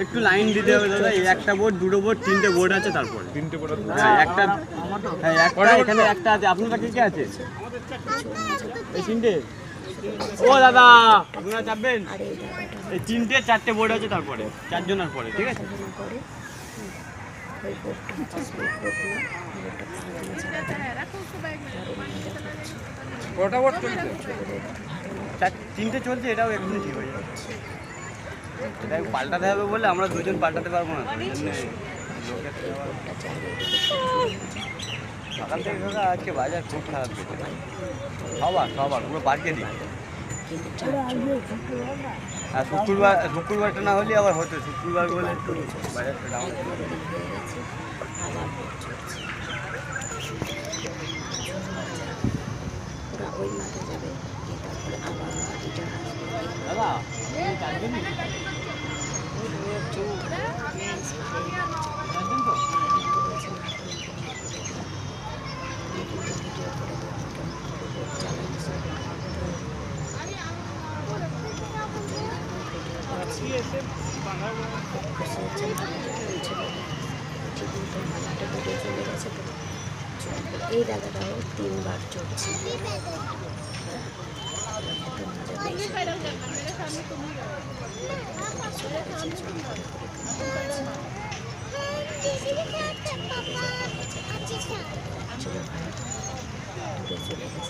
একটু লাইন দিতে হবে দাদা। এই একটা বোর্ড, দুটো বোর্ড, তিনটে বোর্ড আছে। তারপরে তিনটে বোর্ড আছে। একটা এখানে একটা আছে। আপনারা কে কে আছে? এই তিনটে। ও দাদা আপনারা চাপবেন। এই তিনটে চারটে বোর্ড আছে। তারপরে চারজনের পরে ঠিক আছে। কটা বোর্ড চলছে? তিনটে চলছে। এটাও এক্ষুনি ঠিক হয়ে যাবে। এটা পাল্টাতে হবে বলে আমরা দুজন পাল্টাতে পারবো না। সকাল থেকে দাদা আজকে বাজার খুব খারাপ চলছে। সবার পুরো পার্কে দিই। আর শুক্রবারটা না হলে আবার হতো। শুক্রবার বলে একটু বাজারটা ডাউন। দাদা এই দাদাটাও 3 বার চলছে। চলে গেছে।